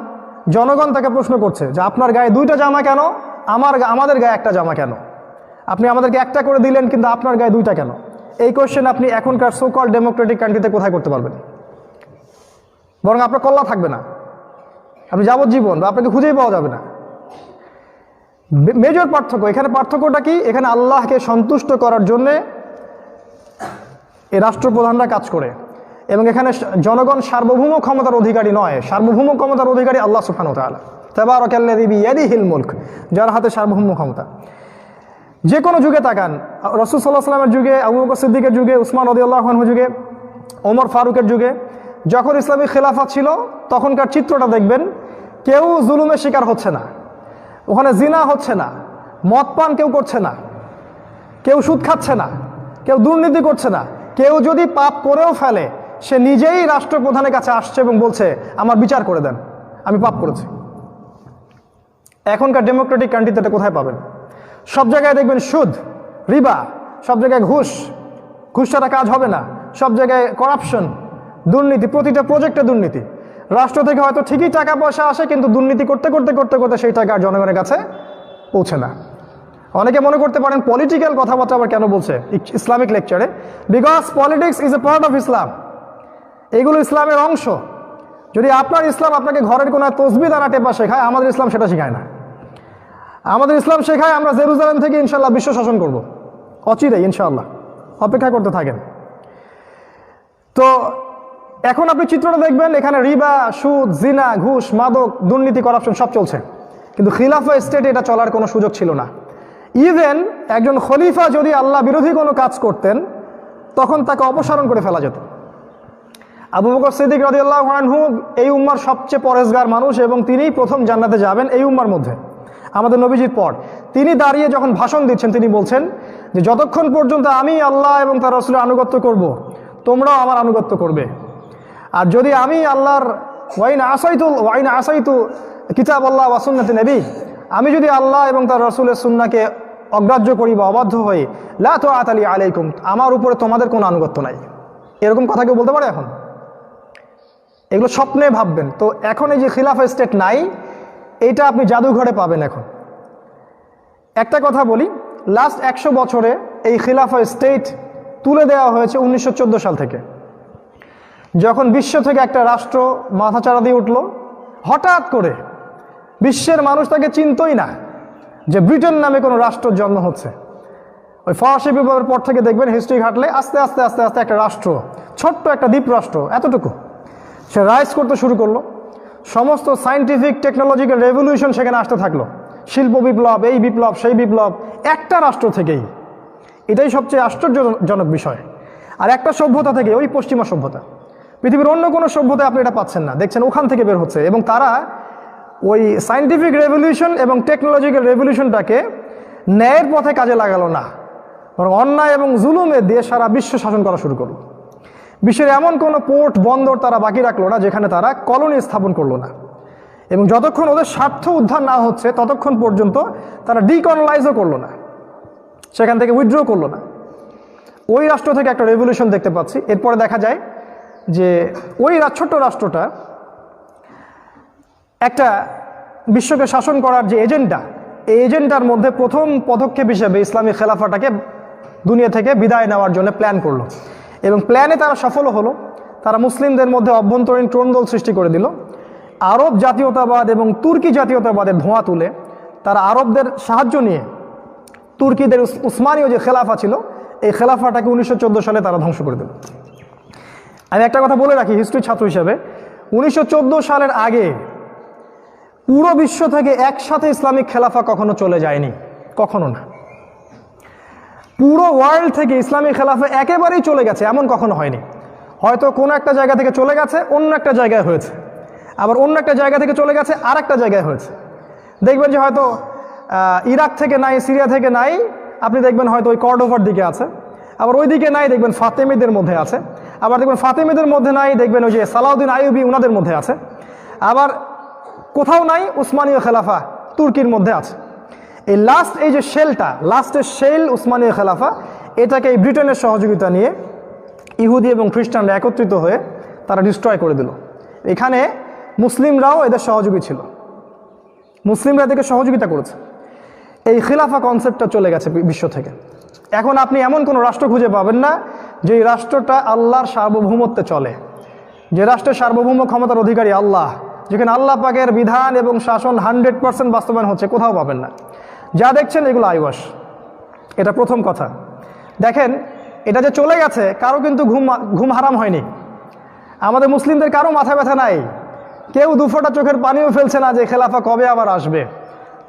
জনগণ তাকে প্রশ্ন করছে যে আপনার গায়ে 2টা জামা কেন, আমাদের গায়ে একটা জামা কেন? আপনি আমাদেরকে একটা করে দিলেন কিন্তু আপনার গায়ে 2টা কেন? এই কোয়েশ্চেন আপনি এখনকার সো কল ডেমোক্রেটিক কান্ট্রিতে কোথায় করতে পারবেন? বরং আপনার কল্লা থাকবে না, আপনি যাবজ্জীবন, বা আপনাকে খুঁজেই পাওয়া যাবে না। মেজর পার্থক্য এখানে, পার্থক্যটা কি? এখানে আল্লাহকে সন্তুষ্ট করার জন্যে এই রাষ্ট্রপ্রধানরা কাজ করে, এবং এখানে জনগণ সার্বভৌম ক্ষমতার অধিকারী নয়, সার্বভৌম ক্ষমতার অধিকারী আল্লাহ সুবহানাহু ওয়া তাআলা। তাবারাকাল্লাযী বিয়াদিহিল মুলক, যার হাতে সার্বভৌম ক্ষমতা। যে কোনো যুগে তাকান, রাসূল সাল্লাল্লাহু আলাইহি ওয়াসাল্লামের যুগে, আবু বকর সিদ্দিকের যুগে, উসমান রাদিয়াল্লাহু আনহুর যুগে, ওমর ফারুকের যুগে, যখন ইসলামী খেলাফত ছিল তখনকার চিত্রটা দেখবেন, কেউ জুলুমের শিকার হচ্ছে না, ওখানে জিনা হচ্ছে না, মদ পান কেউ করছে না, কেউ সুদ খাচ্ছে না, কেউ দুর্নীতি করছে না। কেউ যদি পাপ করেও ফেলে সে নিজেই রাষ্ট্রপ্রধানের কাছে আসছে এবং বলছে আমার বিচার করে দেন, আমি পাপ করেছি। এখনকার ডেমোক্রেটিক কান্ট্রিতে এটা কোথায় পাবেন? সব জায়গায় দেখবেন সুদ, রিবা, সব জায়গায় ঘুষ ছাড়া কাজ হবে না, সব জায়গায় করাপশন, দুর্নীতি, প্রতিটা প্রজেক্টে দুর্নীতি। রাষ্ট্র থেকে হয়তো ঠিকই টাকা পয়সা আসে কিন্তু দুর্নীতি করতে করতে করতে করতে সেই টাকা জনগণের কাছে পৌঁছে না। অনেকে মনে করতে পারেন পলিটিক্যাল কথাবার্তা আবার কেন বলছে ইসলামিক লেকচারে? Because politics is a part of Islam, এগুলো ইসলামের অংশ। যদি আপনার ইসলাম আপনাকে ঘরের কোনো তসবিহ দ্বারা টেপা শেখায়, আমাদের ইসলাম সেটা শেখায় না। আমাদের ইসলাম শেখায় আমরা জেরুজালেম থেকে ইনশাল্লাহ বিশ্ব শাসন করব, অচিরেই ইনশাআল্লাহ, অপেক্ষা করতে থাকেন। তো এখন আপনি চিত্রটা দেখবেন, এখানে রিবা, সুদ, জিনা, ঘুষ, মাদক, দুর্নীতি, করাপশন সব চলছে, কিন্তু খিলাফা স্টেটে এটা চলার কোনো সুযোগ ছিল না। ইভেন একজন খলিফা যদি আল্লাহ বিরোধী কোনো কাজ করতেন তখন তাকে অপসারণ করে ফেলা যেত। আবু বকর সিদ্দিক রাদিয়াল্লাহু আনহু এই উম্মার সবচেয়ে পরেজগার মানুষ এবং তিনিই প্রথম জান্নাতে যাবেন এই উম্মার মধ্যে, আমাদের নবীজির পর। তিনি দাঁড়িয়ে যখন ভাষণ দিচ্ছেন তিনি বলছেন যে যতক্ষণ পর্যন্ত আমি আল্লাহ এবং তার রাসূলের আনুগত্য করব, তোমরাও আমার আনুগত্য করবে। আর যদি আমি আল্লাহর ওয়াইন আসাইতু কিতাব আল্লাহ ওয়া সুন্নাতি নবী, আমি যদি আল্লাহ এবং তার রাসূলের সুন্নাহকে অগ্রাহ্য করি বা অবাধ্য হই, লা তুআতা লি আলাইকুম, আমার উপরে তোমাদের কোনো আনুগত্য নাই। এরকম কথা কেউ বলতে পারে এখন? এগুলো স্বপ্নে ভাববেন। তো এখন এই যে খিলাফা স্টেট নাই, এটা আপনি জাদুঘরে পাবেন। এখন একটা কথা বলি, লাস্ট 100 বছরে এই খিলাফা স্টেট তুলে দেওয়া হয়েছে 1914 সাল থেকে, যখন বিশ্ব থেকে একটা রাষ্ট্র মাথাচাড়া দিয়ে উঠল। হঠাৎ করে বিশ্বের মানুষ তাকে চিনতই না যে ব্রিটেন নামে কোনো রাষ্ট্রের জন্ম হচ্ছে। ওই ফরাসি বিপ্লবের পর থেকে দেখবেন হিস্ট্রি ঘাটলে আস্তে আস্তে আস্তে আস্তে একটা রাষ্ট্র, ছোট্ট একটা দ্বীপ রাষ্ট্র এতটুকু, সে রাইজ করতে শুরু করলো। সমস্ত সায়েন্টিফিক টেকনোলজিক্যাল রেভলিউশন সেখানে আসতে থাকলো, শিল্প বিপ্লব, এই বিপ্লব, সেই বিপ্লব, একটা রাষ্ট্র থেকেই। এটাই সবচেয়ে আশ্চর্যজনক বিষয়। আর একটা সভ্যতা থেকে, ওই পশ্চিমা সভ্যতা, পৃথিবীর অন্য কোনো সভ্যতায় আপনি এটা পাচ্ছেন না, দেখছেন ওখান থেকে বের হচ্ছে। এবং তারা ওই সায়েন্টিফিক রেভলিউশন এবং টেকনোলজিক্যাল রেভলিউশনটাকে ন্যায়ের পথে কাজে লাগালো না, বরং অন্যায় এবং জুলুমে দিয়ে সারা বিশ্ব শাসন করা শুরু করলো। বিশ্বের এমন কোনো পোর্ট বন্দর তারা বাকি রাখলো না যেখানে তারা কলোনি স্থাপন করলো না। এবং যতক্ষণ ওদের স্বার্থ উদ্ধার না হচ্ছে ততক্ষণ পর্যন্ত তারা ডিকলোনাইজও করলো না, সেখান থেকে উইথড্র করলো না। ওই রাষ্ট্র থেকে একটা রেভলিউশন দেখতে পাচ্ছি। এরপরে দেখা যায় যে ওই ছোট্ট রাষ্ট্রটা একটা বিশ্বকে শাসন করার যে এজেন্ডা, এই এজেন্ডার মধ্যে প্রথম পদক্ষেপ হিসেবে ইসলামী খেলাফাটাকে দুনিয়া থেকে বিদায় নেওয়ার জন্য প্ল্যান করলো। এবং প্ল্যানে তারা সফল হলো। তারা মুসলিমদের মধ্যে অভ্যন্তরীণ ট্রোনদল সৃষ্টি করে দিল। আরব জাতীয়তাবাদ এবং তুর্কি জাতীয়তাবাদের ধোঁয়া তুলে তারা আরবদের সাহায্য নিয়ে তুর্কিদের উসমানীয় যে খেলাফা ছিল এই খেলাফাটাকে 1914 সালে তারা ধ্বংস করে দিল। আমি একটা কথা বলে রাখি হিস্ট্রি ছাত্র হিসেবে, 1914 সালের আগে পুরো বিশ্ব থেকে একসাথে ইসলামিক খেলাফা কখনো চলে যায়নি, কখনো না। পুরো ওয়ার্ল্ড থেকে ইসলামিক খেলাফা একেবারেই চলে গেছে এমন কখনো হয়নি। হয়তো কোনো একটা জায়গা থেকে চলে গেছে, অন্য একটা জায়গায় হয়েছে, আবার অন্য একটা জায়গা থেকে চলে গেছে আর একটা জায়গায় হয়েছে। দেখবেন যে হয়তো ইরাক থেকে নাই, সিরিয়া থেকে নাই, আপনি দেখবেন হয়তো ওই কর্ডোভার দিকে আছে, আবার ওই দিকে নাই দেখবেন ফাতেমিদের মধ্যে আছে, আবার দেখবেন ফাতেমিদের মধ্যে নাই দেখবেন ওই যে সালাউদ্দিন আইয়ুবি ওনাদের মধ্যে আছে, আবার কোথাও নাই উসমানীয় খেলাফা তুর্কির মধ্যে আছে। এই এই যে লাস্টের শেল উসমানীয় খেলাফা, এটাকে এই ব্রিটেনের সহযোগিতা নিয়ে ইহুদি এবং খ্রিস্টানরা একত্রিত হয়ে তারা ডিস্ট্রয় করে দিল। এখানে মুসলিমরাও এদের সহযোগী ছিল, মুসলিমরা এদেরকে সহযোগিতা করেছে। এই খিলাফা কনসেপ্টটা চলে গেছে বিশ্ব থেকে। এখন আপনি এমন কোনো রাষ্ট্র খুঁজে পাবেন না যে রাষ্ট্রটা আল্লাহর সার্বভৌমত্বে চলে, যে রাষ্ট্রের সার্বভৌম ক্ষমতার অধিকারী আল্লাহ, যেখানে আল্লাহ পাকের বিধান এবং শাসন 100% বাস্তবায়ন হচ্ছে, কোথাও পাবেন না। যা দেখছেন এগুলো আইওয়াস। এটা প্রথম কথা। দেখেন, এটা যে চলে গেছে কারো কিন্তু ঘুম হারাম হয়নি। আমাদের মুসলিমদের কারো মাথা ব্যথা নাই, কেউ দুফোঁটা চোখের পানিও ফেলছে না যে খেলাফা কবে আবার আসবে,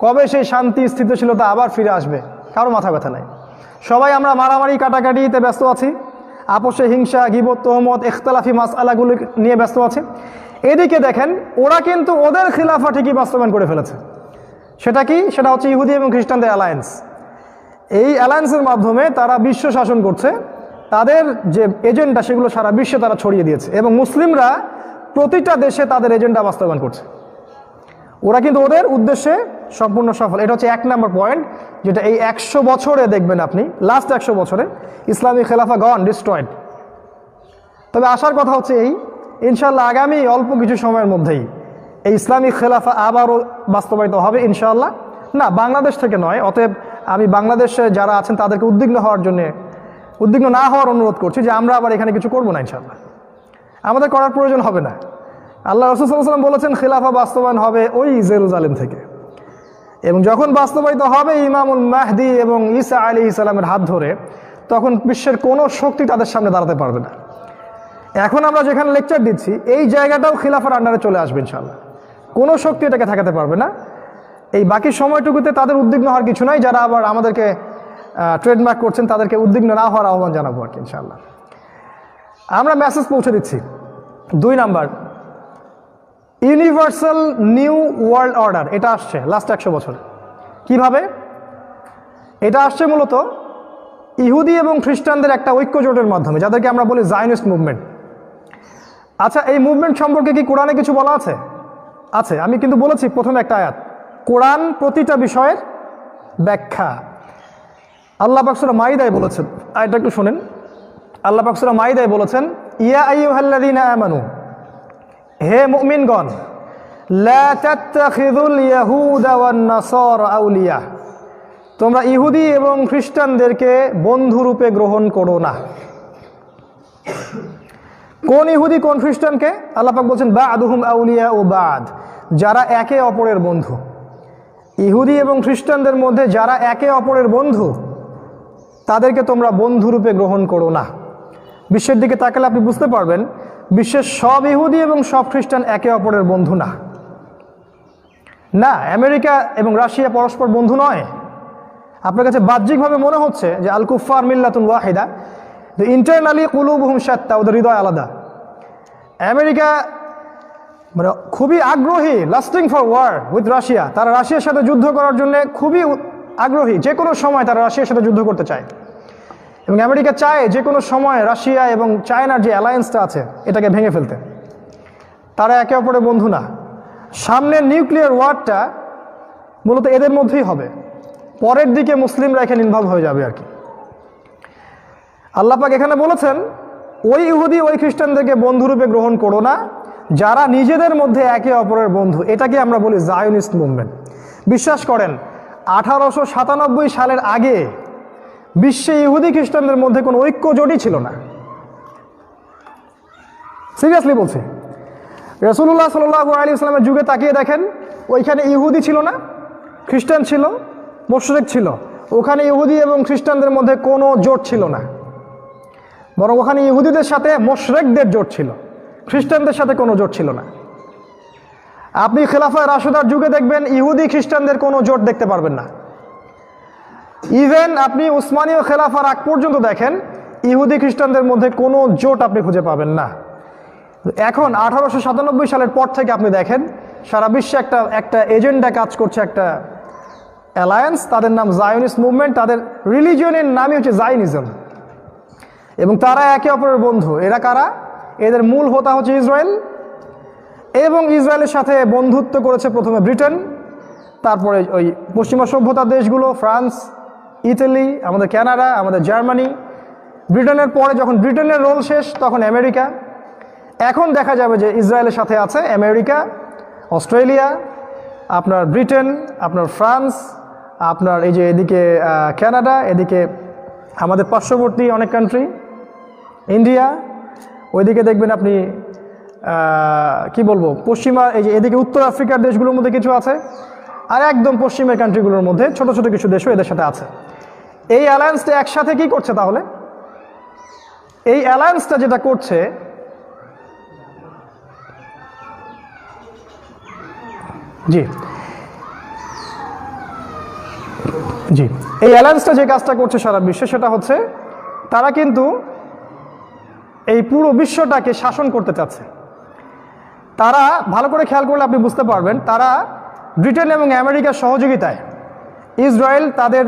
কবে সেই শান্তি স্থিতিশীলতা আবার ফিরে আসবে, কারো মাথা ব্যথা নাই। সবাই আমরা মারামারি কাটাকাটিতে ব্যস্ত আছি, আপোষে হিংসা, গীবত, তহমত, ইখতিলাফি মাসআলাগুলো নিয়ে ব্যস্ত আছে। এদিকে দেখেন ওরা কিন্তু ওদের খিলাফা ঠিকই বাস্তবায়ন করে ফেলেছে। সেটা কি? সেটা হচ্ছে ইহুদি এবং খ্রিস্টানদের অ্যালায়েন্স। এই অ্যালায়েন্সের মাধ্যমে তারা বিশ্ব শাসন করছে, তাদের যে এজেন্ডা সেগুলো সারা বিশ্বে তারা ছড়িয়ে দিয়েছে, এবং মুসলিমরা প্রতিটা দেশে তাদের এজেন্ডা বাস্তবায়ন করছে। ওরা কিন্তু ওদের উদ্দেশ্যে সম্পূর্ণ সফল। এটা হচ্ছে 1 নম্বর পয়েন্ট, যেটা এই 100 বছরে দেখবেন আপনি, লাস্ট 100 বছরে ইসলামিক খেলাফা গন, ডিস্ট্রয়েড। তবে আসার কথা হচ্ছে এই, ইনশাআল্লাহ আগামী অল্প কিছু সময়ের মধ্যেই এই ইসলামিক খেলাফা আবারও বাস্তবায়িত হবে ইনশাআল্লাহ। না, বাংলাদেশ থেকে নয়। অতএব আমি বাংলাদেশে যারা আছেন তাদেরকে উদ্বিগ্ন না হওয়ার অনুরোধ করছি যে আমরা আবার এখানে কিছু করবো না ইনশাআল্লাহ, আমাদের করার প্রয়োজন হবে না। আল্লাহ রাসূল সাল্লাল্লাহু আলাইহি ওয়াসাল্লাম বলেছেন খেলাফা বাস্তবায়ন হবে ওই জেরুজালেম থেকে, এবং যখন বাস্তবায়িত হবে ইমামুল মাহদি এবং ঈসা আলাইহিস সালামের হাত ধরে, তখন বিশ্বের কোনো শক্তি তাদের সামনে দাঁড়াতে পারবে না। এখন আমরা যেখানে লেকচার দিচ্ছি এই জায়গাটাও খিলাফার আন্ডারে চলে আসবে ইনশাআল্লাহ, কোনো শক্তি এটাকে ঠেকাতে পারবে না। এই বাকি সময়টুকুতে তাদের উদ্বিগ্ন হওয়ার কিছু নাই। যারা আবার আমাদেরকে ট্রেডমার্ক করছেন তাদেরকে উদ্বিগ্ন না হওয়ার আহ্বান জানাবো আর কি ইনশাআল্লাহ। আমরা মেসেজ পৌঁছে দিচ্ছি। 2 number, universal new world order, এটা আসছে লাস্ট 100 বছরে। কিভাবে এটা আসছে? মূলত ইহুদি এবং খ্রিস্টানদের একটা ঐক্যজোটের মাধ্যমে, যাদেরকে আমরা বলি জায়নিস্ট মুভমেন্ট। আচ্ছা, এই মুভমেন্ট সম্পর্কে কি কোরআনে কিছু বলা আছে? আছে। আমি কিন্তু বলেছি প্রথমে একটা আয়াত, কোরআন প্রতিটা বিষয়ের ব্যাখ্যা। আল্লাহ পাক সূরা মাইদায় বলেছেন, আয়াতটা একটু শুনেন। আল্লাহ পাক সূরা মাইদায় বলেছেন, ইয়া আইয়ুহাল্লাযীনা আমানু, হে মুমিনগণ, লা তাত্তাখিযুল ইয়াহুদা ওয়ান নাসারা আউলিয়া, তোমরা ইহুদি এবং খ্রিস্টানদেরকে বন্ধুরূপে গ্রহণ করো না। কোন ইহুদি কোন খ্রিস্টানকে? আল্লাহ পাক বলছেন বা'দুহুম আউলিয়া ও বা'দ, যারা একে অপরের বন্ধু। ইহুদি এবং খ্রিস্টানদের মধ্যে যারা একে অপরের বন্ধু, তাদেরকে তোমরা বন্ধুরূপে গ্রহণ করো না। বিশ্বের দিকে তাকালে আপনি বুঝতে পারবেন বিশ্বের সব ইহুদি এবং সব খ্রিস্টান একে অপরের বন্ধু না। না, আমেরিকা এবং রাশিয়া পরস্পর বন্ধু নয়। আপনার কাছে বাহ্যিকভাবে মনে হচ্ছে যে আল কুফার মিল্লাতুন ওয়াহিদা, ইন্টারনালি কুলুবুহুম শাত্তা, ওদের হৃদয় আলাদা। আমেরিকা মানে খুবই আগ্রহী, lasting for war with Russia, তারা রাশিয়ার সাথে যুদ্ধ করার জন্য খুবই আগ্রহী। যে কোনো সময় তারা রাশিয়ার সাথে যুদ্ধ করতে চায়, এবং আমেরিকা চায় যে কোনো সময় রাশিয়া এবং চায়নার যে অ্যালায়েন্সটা আছে এটাকে ভেঙে ফেলতে। তারা একে অপরের বন্ধু না। সামনের নিউক্লিয়ার ওয়ারটা মূলত এদের মধ্যেই হবে, পরের দিকে মুসলিমরা এখানে ইনভলভ হয়ে যাবে আর কি। আল্লাহ পাক এখানে বলেছেন ওই ইহুদি ওই খ্রিস্টানদেরকে বন্ধুরূপে গ্রহণ করো না যারা নিজেদের মধ্যে একে অপরের বন্ধু। এটাকে আমরা বলি জায়নিস্ট মুভমেন্ট। বিশ্বাস করেন 1897 সালের আগে বিশ্বে ইহুদি খ্রিস্টানদের মধ্যে কোনো ঐক্য জোটই ছিল না। সিরিয়াসলি বলছি, রাসূলুল্লাহ সাল্লাল্লাহু আলাইহি ওয়াসাল্লামের যুগে তাকিয়ে দেখেন, ওইখানে ইহুদি ছিল না, খ্রিস্টান ছিল, মুশরিক ছিল। ওখানে ইহুদি এবং খ্রিস্টানদের মধ্যে কোনো জোট ছিল না, বরং ওখানে ইহুদিদের সাথে মুশরিকদের জোট ছিল, খ্রিস্টানদের সাথে কোনো জোট ছিল না। আপনি খেলাফায়ে রাশিদার যুগে দেখবেন ইহুদি খ্রিস্টানদের কোনো জোট দেখতে পারবেন না। ইভেন আপনি উসমানীয় খেলাফার আগ পর্যন্ত দেখেন ইহুদি খ্রিস্টানদের মধ্যে কোনো জোট আপনি খুঁজে পাবেন না। এখন 1897 সালের পর থেকে আপনি দেখেন সারা বিশ্বে একটা এজেন্ডা কাজ করছে, একটা অ্যালায়েন্স, তাদের নাম জায়নিস্ট মুভমেন্ট, তাদের রিলিজিয়নের নামই হচ্ছে জায়নিজম, এবং তারা একে অপরের বন্ধু। এরা কারা? এদের মূল হোতা হচ্ছে ইসরায়েল, এবং ইসরায়েলের সাথে বন্ধুত্ব করেছে প্রথমে ব্রিটেন, তারপরে ওই পশ্চিমা সভ্যতার দেশগুলো, ফ্রান্স, ইতালি, আমাদের কানাডা, আমাদের জার্মানি। ব্রিটেনের পরে যখন ব্রিটেনের রোল শেষ তখন আমেরিকা। এখন দেখা যাবে যে ইসরায়েলের সাথে আছে আমেরিকা, অস্ট্রেলিয়া, আপনার ব্রিটেন, আপনার ফ্রান্স, আপনার এই যে এদিকে কানাডা, এদিকে আমাদের পার্শ্ববর্তী অনেক কান্ট্রি, ইন্ডিয়া, ওইদিকে দেখবেন আপনি কি বলবো, পশ্চিমা এই যে এদিকে উত্তর আফ্রিকার দেশগুলোর মধ্যে কিছু আছে, আর একদম পশ্চিমের কান্ট্রিগুলোর মধ্যে ছোট ছোট কিছু দেশও এদের সাথে আছে। এই অ্যালায়েন্সটা একসাথে কি করছে তাহলে? এই অ্যালায়েন্সটা যেটা করছে, জি জি এই অ্যালায়েন্সটা যে কাজটা করছে সারা বিশ্বে, সেটা হচ্ছে তারা কিন্তু এই পুরো বিশ্বটাকে শাসন করতে চাচ্ছে। তারা ভালো করে খেয়াল করলে আপনি বুঝতে পারবেন, তারা ব্রিটেন এবং আমেরিকার সহযোগিতায় ইসরায়েল তাদের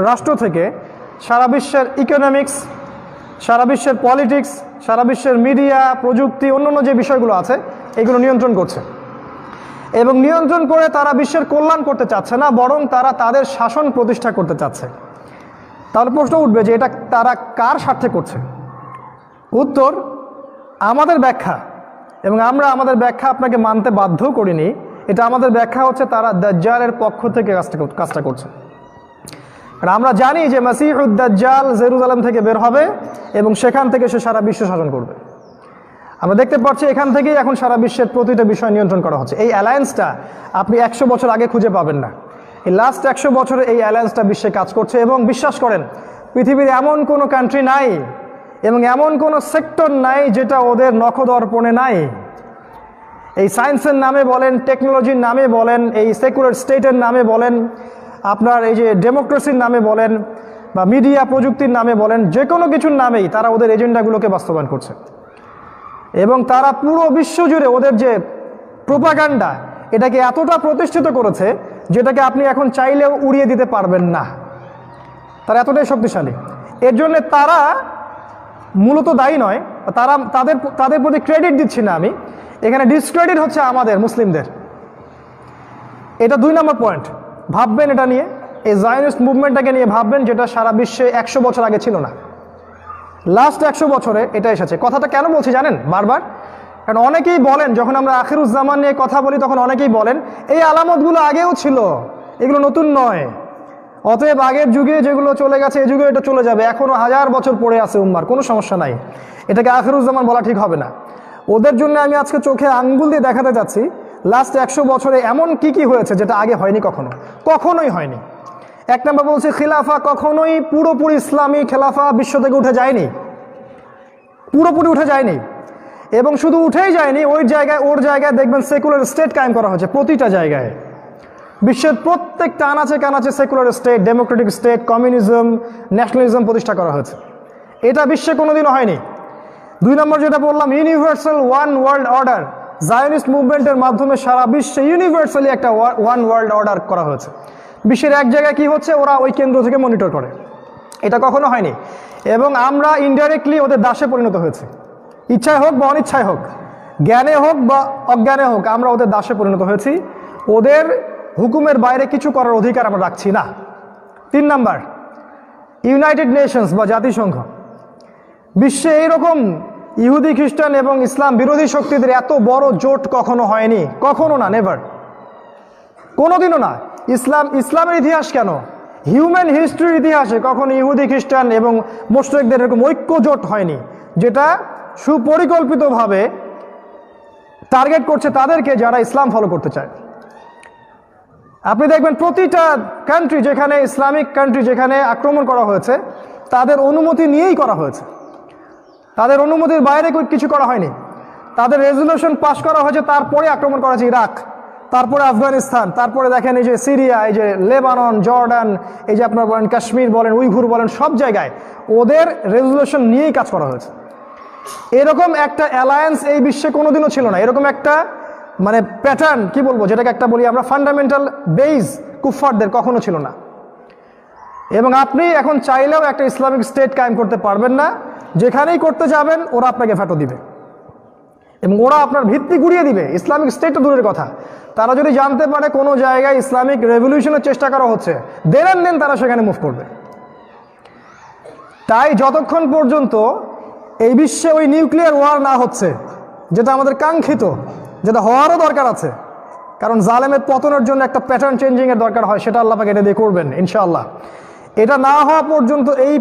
রাষ্ট্র থেকে সারা বিশ্বের ইকোনমিক্স, সারা বিশ্বের পলিটিক্স, সারা বিশ্বের মিডিয়া, প্রযুক্তি, অন্যান্য যে বিষয়গুলো আছে এগুলো নিয়ন্ত্রণ করছে। এবং নিয়ন্ত্রণ করে তারা বিশ্বের কল্যাণ করতে চাচ্ছে না, বরং তারা তাদের শাসন প্রতিষ্ঠা করতে চাচ্ছে। তাহলে প্রশ্ন উঠবে যে এটা তারা কার স্বার্থে করছে? উত্তর, আমাদের ব্যাখ্যা, এবং আমরা আমাদের ব্যাখ্যা আপনাকে মানতে বাধ্য করিনি, এটা আমাদের ব্যাখ্যা হচ্ছে তারা দাজ্জালের পক্ষ থেকে কাজটা করছে। কারণ আমরা জানি যে মাসিহুদ দাজ্জাল জেরুজালেম থেকে বের হবে এবং সেখান থেকে সে সারা বিশ্ব শাসন করবে। আমরা দেখতে পাচ্ছি এখান থেকেই এখন সারা বিশ্বের প্রতিটা বিষয় নিয়ন্ত্রণ করা হচ্ছে। এই অ্যালায়েন্সটা আপনি 100 বছর আগে খুঁজে পাবেন না। এই লাস্ট 100 বছরে এই অ্যালায়েন্সটা বিশ্বে কাজ করছে, এবং বিশ্বাস করেন পৃথিবীর এমন কোনো কান্ট্রি নাই এবং এমন কোনো সেক্টর নাই যেটা ওদের নখদর্পণে নাই। এই সায়েন্সের নামে বলেন, টেকনোলজির নামে বলেন, এই সেকুলার স্টেটের নামে বলেন, আপনার এই যে ডেমোক্রেসির নামে বলেন, বা মিডিয়া প্রযুক্তির নামে বলেন, যে কোনো কিছুর নামেই তারা ওদের এজেন্ডাগুলোকে বাস্তবায়ন করছে। এবং তারা পুরো বিশ্ব জুড়ে ওদের যে প্রোপাগান্ডা, এটাকে এতটা প্রতিষ্ঠিত করেছে যেটাকে আপনি এখন চাইলেও উড়িয়ে দিতে পারবেন না। তারা এতটাই শক্তিশালী। এর জন্য তারা মূলত দায়ী নয়, তাদের প্রতি ক্রেডিট দিচ্ছি না আমি, এখানে ডিসক্রেডিট হচ্ছে আমাদের মুসলিমদের। এটা 2 নম্বর পয়েন্ট। ভাববেন এটা নিয়ে, এই জায়নিস্ট মুভমেন্টটাকে নিয়ে ভাববেন, যেটা সারা বিশ্বে 100 বছর আগে ছিল না। লাস্ট 100 বছরে এটা এসেছে। কথাটা কেন বলছি জানেন বারবার? কারণ অনেকেই বলেন, যখন আমরা আখিরুজ্জামান নিয়ে কথা বলি তখন অনেকেই বলেন এই আলামতগুলো আগেও ছিল, এগুলো নতুন নয়। অতএব আগের যুগে যেগুলো চলে গেছে এই যুগে এটা চলে যাবে, এখনো 1000 বছর পড়ে আছে উম্মার, কোনো সমস্যা নাই। এটাকে আখিরুজ্জামান বলা ঠিক হবে না। ওদের জন্য আমি আজকে চোখে আঙ্গুল দিয়ে দেখাতে যাচ্ছি লাস্ট 100 বছরে এমন কি হয়েছে যেটা আগে হয়নি, কখনোই হয়নি। 1 নম্বর বলছি, খিলাফা কখনোই পুরোপুরি ইসলামী খেলাফা বিশ্ব থেকে উঠে যায়নি, পুরোপুরি উঠে যায়নি। এবং শুধু উঠেই যায়নি, ওর জায়গায় দেখবেন সেকুলার স্টেট কায়েম করা হয়েছে প্রতিটা জায়গায়। বিশ্বের প্রত্যেকটা আনাচে কানাচে secular state, Democratic state, communism, nationalism প্রতিষ্ঠা করা হয়েছে। এটা বিশ্বে কোনোদিনও হয়নি। 2 নম্বর যেটা বললাম, universal one world order, Zionist মুভমেন্টের মাধ্যমে সারা বিশ্বে ইউনিভার্সালি একটা ওয়ান ওয়ার্ল্ড অর্ডার করা হয়েছে। বিশ্বের এক জায়গায় কি হচ্ছে ওরা ওই কেন্দ্র থেকে মনিটর করে। এটা কখনো হয়নি। এবং আমরা ইনডাইরেক্টলি ওদের দাসে পরিণত হয়েছে, ইচ্ছায় হোক বা অনিচ্ছায় হোক, জ্ঞানে হোক বা অজ্ঞানে হোক, আমরা ওদের দাসে পরিণত হয়েছি। ওদের হুকুমের বাইরে কিছু করার অধিকার আমরা রাখছি না। 3 নাম্বার, ইউনাইটেড নেশনস বা জাতিসংঘ। বিশ্বে এইরকম ইহুদি, খ্রিস্টান এবং ইসলাম বিরোধী শক্তিদের এত বড় জোট কখনো হয়নি, কখনো না, নেভার, কোনোদিনও না। ইসলামের ইতিহাস কেন, হিউম্যান হিস্ট্রির ইতিহাসে কখনো ইহুদি, খ্রিস্টান এবং মুশরিকদের এরকম ঐক্য জোট হয়নি, যেটা সুপরিকল্পিতভাবে টার্গেট করছে তাদেরকে যারা ইসলাম ফলো করতে চায়। আপনি দেখবেন প্রতিটা কান্ট্রি, যেখানে ইসলামিক কান্ট্রি যেখানে আক্রমণ করা হয়েছে, তাদের অনুমতি নিয়েই করা হয়েছে, তাদের অনুমতির বাইরে কিছু করা হয়নি। তাদের রেজলিউশন পাস করা হয়েছে, তারপরে আক্রমণ করা হয়েছে ইরাক, তারপরে আফগানিস্তান, তারপরে দেখেন এই যে সিরিয়া, এই যে লেবানন, জর্ডান, এই যে আপনার বলেন কাশ্মীর বলেন, উইঘুর বলেন, সব জায়গায় ওদের রেজলিউশন নিয়েই কাজ করা হয়েছে। এরকম একটা অ্যালায়েন্স এই বিশ্বে কোনোদিনও ছিল না। এরকম একটা মানে প্যাটার্ন কি বলবো, যেটাকে একটা বলি আমরা ফান্ডামেন্টাল বেস কুফফারদের কখনো ছিল না। এবং আপনি এখন চাইলেও একটা ইসলামিক স্টেট কায়েম করতে পারবেন না। যেখানেই করতে যাবেন ওরা আপনাকে ভেটো দিবে এবং ওরা আপনার ভিত্তি গুড়িয়ে দিবে। ইসলামিক স্টেট তো দূরের কথা, তারা যদি জানতে পারে কোনো জায়গায় ইসলামিক রেভলিউশনের চেষ্টা করা হচ্ছে, দেন তারা সেখানে মুভ করবে। তাই যতক্ষণ পর্যন্ত এই বিশ্বে ওই নিউক্লিয়ার ওয়ার না হচ্ছে, যেটা আমাদের কাঙ্ক্ষিত, যেটা হওয়ারও দরকার আছে, কারণ জালেমের পতনের জন্য একটা প্যাটার্ন চেঞ্জিংয়ের দরকার হয়, সেটা আল্লাহ পাক এটা দিয়ে করবেন ইনশাআল্লাহ। এটা না হওয়া পর্যন্ত এই